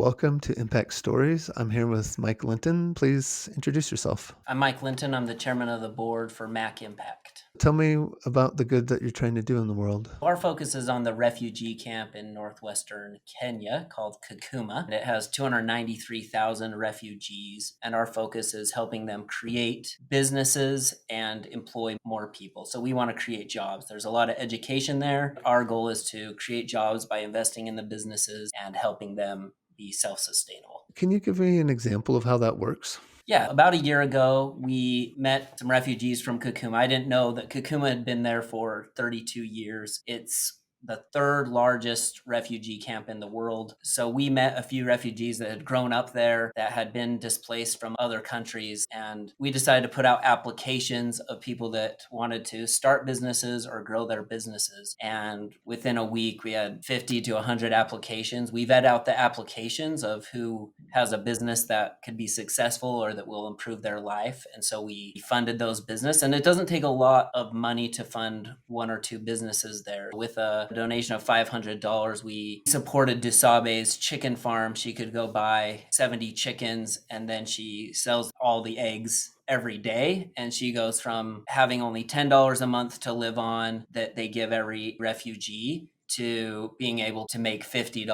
Welcome to Impact Stories. I'm here with Mike Linton. Please introduce yourself. I'm Mike Linton. I'm the chairman of the board for Maak Impact. Tell me about the good that you're trying to do in the world. Our focus is on the refugee camp in northwestern Kenya called Kukuma. It has 293,000 refugees, and our focus is helping them create businesses and employ more people. So we want to create jobs. There's a lot of education there. Our goal is to create jobs by investing in the businesses and helping them be self-sustainable. Can you give me an example of how that works? Yeah, about a year ago, we met some refugees from Kukuma. I didn't know that Kukuma had been there for 32 years. It's the third largest refugee camp in the world. So we met a few refugees that had grown up there, that had been displaced from other countries. And we decided to put out applications of people that wanted to start businesses or grow their businesses. And within a week, we had 50 to 100 applications. We vet out the applications of who has a business that could be successful or that will improve their life. And so we funded those businesses. And it doesn't take a lot of money to fund one or two businesses there. With a donation of $500, we supported Dusabe's chicken farm. She could go buy 70 chickens, and then she sells all the eggs every day. And she goes from having only $10 a month to live on that they give every refugee to being able to make $50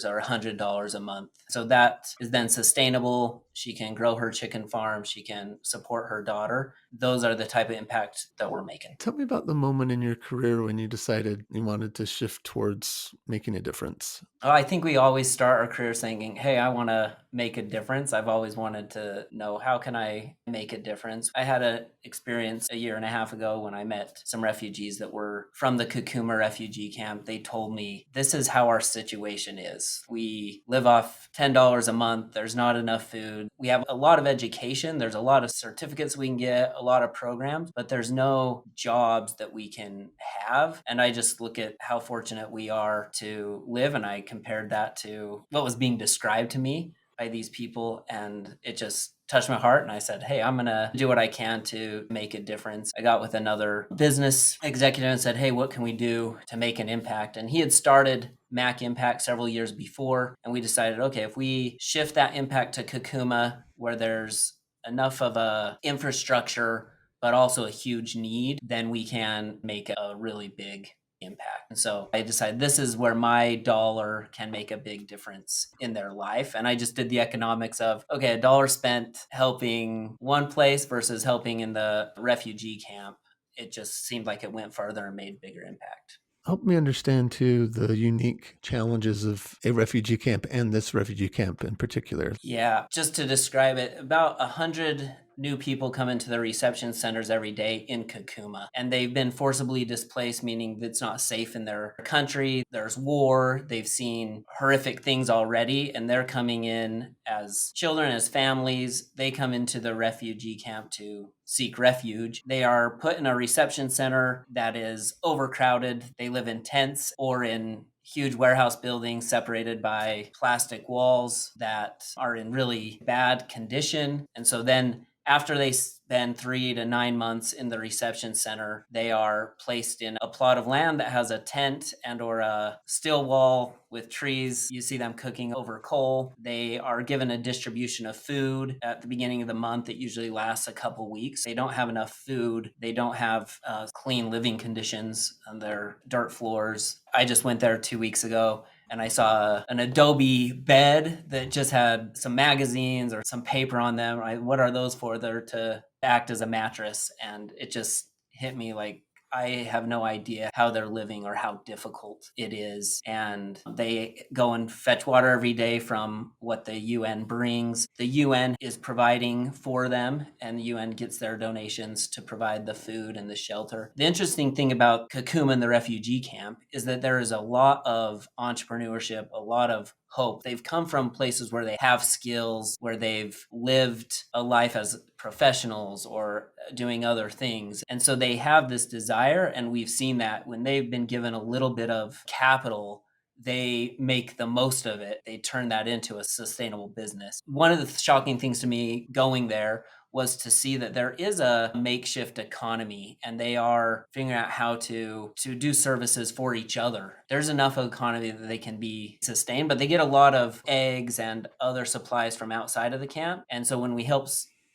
or $100 a month. So that is then sustainable. She can grow her chicken farm. She can support her daughter. Those are the type of impact that we're making. Tell me about the moment in your career when you decided you wanted to shift towards making a difference. Oh, I think we always start our careers thinking, hey, I want to make a difference. I've always wanted to know, how can I make a difference? I had an experience a year and a half ago when I met some refugees that were from the Kukuma refugee camp. They told me, this is how our situation is. We live off $10 a month. There's not enough food. We have a lot of education. There's a lot of certificates we can get, a lot of programs, but there's no jobs that we can have. And I just look at how fortunate we are to live, and I compared that to what was being described to me by these people, and it just touched my heart. And I said, hey, I'm gonna do what I can to make a difference. I got with another business executive and said, hey, what can we do to make an impact? And he had started Maak Impact several years before, and we decided, okay, if we shift that impact to Kukuma, where there's enough of a infrastructure but also a huge need, then we can make a really big impact. And so I decided this is where my dollar can make a big difference in their life. And I just did the economics of, okay, a dollar spent helping one place versus helping in the refugee camp. It just seemed like it went farther and made bigger impact. Help me understand, too, the unique challenges of a refugee camp and this refugee camp in particular. Yeah, just to describe it, about 100 new people come into the reception centers every day in Kukuma, and they've been forcibly displaced, meaning it's not safe in their country. There's war. They've seen horrific things already, and they're coming in as children, as families. They come into the refugee camp to seek refuge. They are put in a reception center that is overcrowded. They live in tents or in huge warehouse buildings separated by plastic walls that are in really bad condition. And so then after they spend 3 to 9 months in the reception center, they are placed in a plot of land that has a tent and or a steel wall with trees. You see them cooking over coal. They are given a distribution of food at the beginning of the month. It usually lasts a couple weeks. They don't have enough food. They don't have clean living conditions on their dirt floors. I just went there 2 weeks ago, and I saw an Adobe bed that just had some magazines or some paper on them. What are those for? They're to act as a mattress. And it just hit me like, I have no idea how they're living or how difficult it is. And they go and fetch water every day from what the UN brings. The UN is providing for them, and the UN gets their donations to provide the food and the shelter. The interesting thing about Kukuma and the refugee camp is that there is a lot of entrepreneurship, a lot of hope. They've come from places where they have skills, where they've lived a life as professionals or doing other things. And so they have this desire, and we've seen that when they've been given a little bit of capital, they make the most of it. They turn that into a sustainable business. One of the shocking things to me going there was to see that there is a makeshift economy and they are figuring out how to do services for each other. There's enough of economy that they can be sustained, but they get a lot of eggs and other supplies from outside of the camp. And so when we help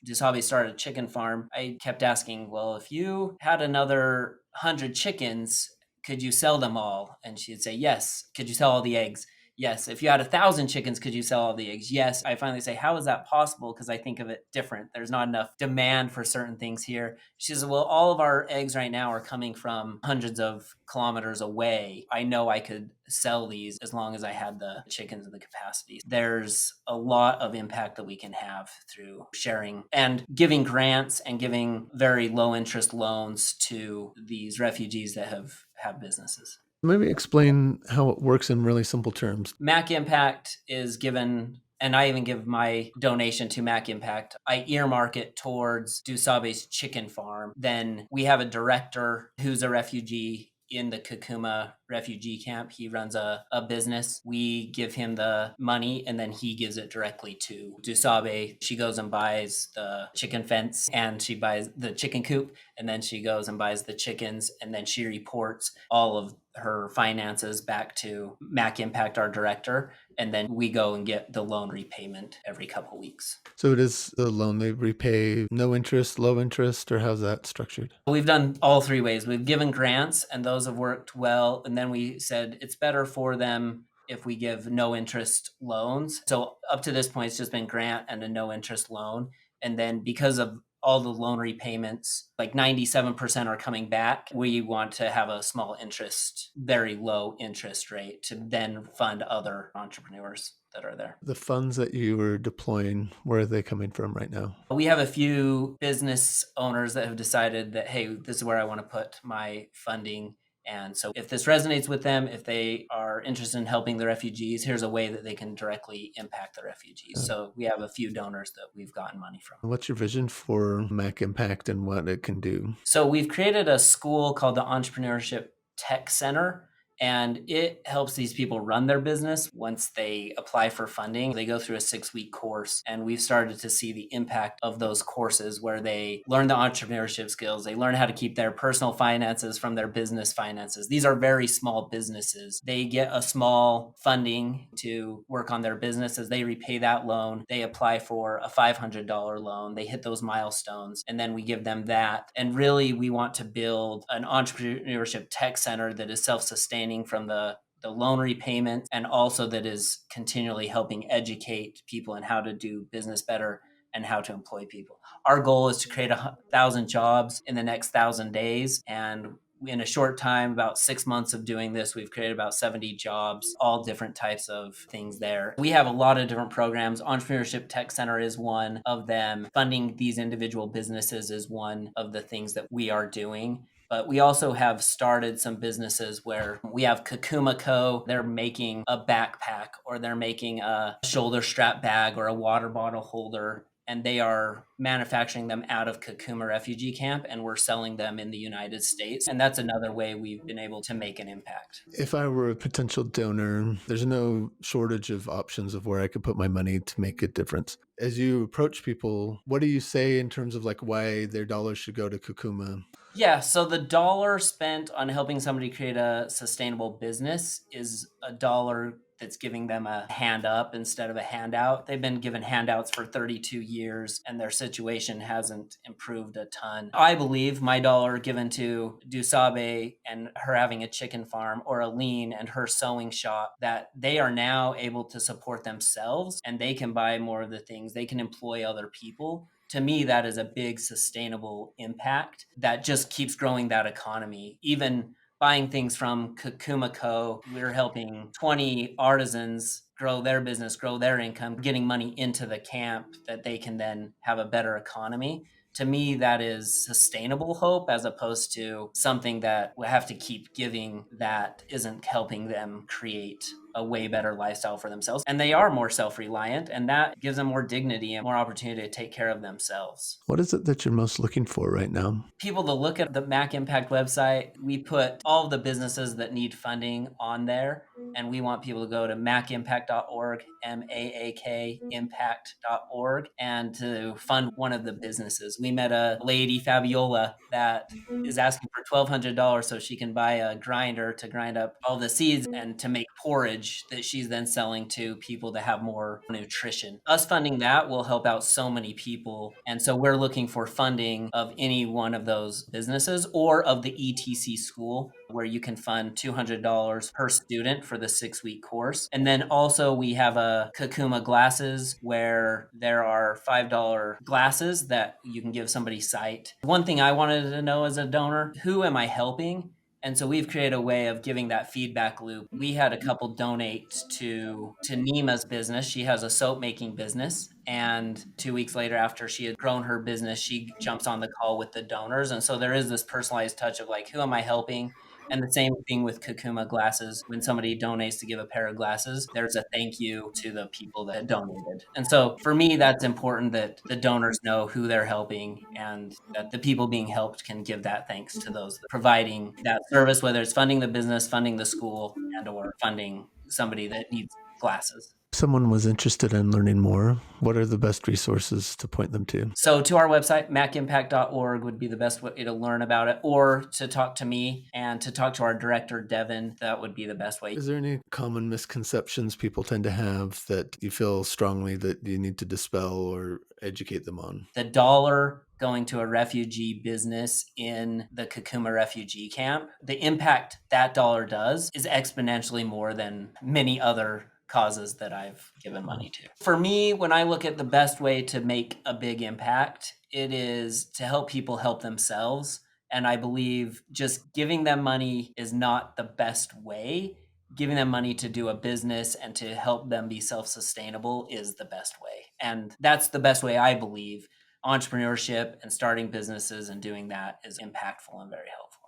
Dusabe start a chicken farm, I kept asking, well, if you had another 100 chickens, could you sell them all? And she'd say, yes. Could you sell all the eggs? Yes. If you had 1,000 chickens, could you sell all the eggs? Yes. I finally say, how is that possible? Because I think of it different. There's not enough demand for certain things here. She says, well, all of our eggs right now are coming from hundreds of kilometers away. I know I could sell these as long as I had the chickens and the capacity. There's a lot of impact that we can have through sharing and giving grants and giving very low interest loans to these refugees that have businesses. Maybe explain how it works in really simple terms. Maak Impact is given, and I even give my donation to Maak Impact. I earmark it towards Dusabe's chicken farm. Then we have a director who's a refugee in the Kukuma refugee camp. He runs a business. We give him the money and then he gives it directly to Dusabe. She goes and buys the chicken fence and she buys the chicken coop, and then she goes and buys the chickens, and then she reports all of her finances back to Maak Impact, our director, and then we go and get the loan repayment every couple weeks. So it is the loan they repay, no interest, low interest, or how's that structured? We've done all three ways. We've given grants and those have worked well. And then we said it's better for them if we give no interest loans. So up to this point, it's just been grant and a no interest loan. And then because of all the loan repayments, like 97% are coming back, we want to have a small interest, very low interest rate to then fund other entrepreneurs that are there. The funds that you were deploying, where are they coming from right now? We have a few business owners that have decided that, hey, this is where I want to put my funding. And so if this resonates with them, if they are interested in helping the refugees, here's a way that they can directly impact the refugees. So we have a few donors that we've gotten money from. What's your vision for Mac Impact and what it can do? So we've created a school called the Entrepreneurship Tech Center. And it helps these people run their business. Once they apply for funding, they go through a 6-week course. And we've started to see the impact of those courses where they learn the entrepreneurship skills. They learn how to keep their personal finances from their business finances. These are very small businesses. They get a small funding to work on their business. As they repay that loan, they apply for a $500 loan. They hit those milestones, and then we give them that. And really, we want to build an entrepreneurship tech center that is self-sustaining from the loan repayment, and also that is continually helping educate people in how to do business better and how to employ people. Our goal is to create 1,000 jobs in the next 1,000 days. And in a short time, about 6 months of doing this, we've created about 70 jobs, all different types of things there. We have a lot of different programs. Entrepreneurship Tech Center is one of them. Funding these individual businesses is one of the things that we are doing. But we also have started some businesses where we have Kukuma Co. They're making a backpack, or they're making a shoulder strap bag or a water bottle holder, and they are manufacturing them out of Kukuma refugee camp, and we're selling them in the United States. And that's another way we've been able to make an impact. If I were a potential donor, there's no shortage of options of where I could put my money to make a difference. As you approach people, what do you say in terms of like why their dollars should go to Kukuma? Yeah, so the dollar spent on helping somebody create a sustainable business is a dollar that's giving them a hand up instead of a handout. They've been given handouts for 32 years and their situation hasn't improved a ton. I believe my dollar given to Dusabe and her having a chicken farm, or Aline and her sewing shop, that they are now able to support themselves and they can buy more of the things, they can employ other people. To me, that is a big sustainable impact that just keeps growing that economy. Even buying things from Kukuma Co., we're helping 20 artisans grow their business, grow their income, getting money into the camp that they can then have a better economy. To me, that is sustainable hope, as opposed to something that we have to keep giving that isn't helping them create a way better lifestyle for themselves. And they are more self reliant, and that gives them more dignity and more opportunity to take care of themselves. What is it that you're most looking for right now? People to look at the Maak Impact website. We put all of the businesses that need funding on there, and we want people to go to maakimpact.org, MAAK impact.org, and to fund one of the businesses. We met a lady, Fabiola, that is asking for $1,200 so she can buy a grinder to grind up all the seeds and to make porridge that she's then selling to people to have more nutrition. Us funding that will help out so many people. And so we're looking for funding of any one of those businesses or of the ETC school, where you can fund $200 per student for the 6-week course. And then also we have a Kukuma glasses, where there are $5 glasses that you can give somebody sight. One thing I wanted to know as a donor, who am I helping? And so we've created a way of giving that feedback loop. We had a couple donate to Nima's business. She has a soap making business. And 2 weeks later, after she had grown her business, she jumps on the call with the donors. And so there is this personalized touch of like, who am I helping? And the same thing with Kukuma glasses. When somebody donates to give a pair of glasses, there's a thank you to the people that donated. And so for me, that's important that the donors know who they're helping and that the people being helped can give that thanks to those providing that service, whether it's funding the business, funding the school, and or funding somebody that needs glasses. If someone was interested in learning more, what are the best resources to point them to? So to our website, maakimpact.org would be the best way to learn about it, or to talk to me and to talk to our director, Devin. That would be the best way. Is there any common misconceptions people tend to have that you feel strongly that you need to dispel or educate them on? The dollar going to a refugee business in the Kukuma refugee camp, the impact that dollar does is exponentially more than many other causes that I've given money to. For me, when I look at the best way to make a big impact, it is to help people help themselves. And I believe just giving them money is not the best way. Giving them money to do a business and to help them be self-sustainable is the best way. And that's the best way I believe. Entrepreneurship and starting businesses and doing that is impactful and very helpful.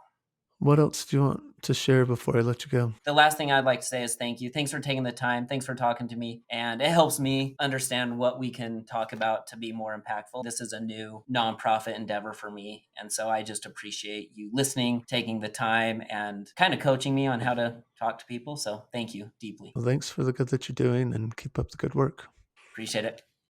What else do you want to share before I let you go? The last thing I'd like to say is thank you. Thanks for taking the time. Thanks for talking to me. And it helps me understand what we can talk about to be more impactful. This is a new nonprofit endeavor for me. And so I just appreciate you listening, taking the time, and kind of coaching me on how to talk to people. So thank you deeply. Well, thanks for the good that you're doing and keep up the good work. Appreciate it.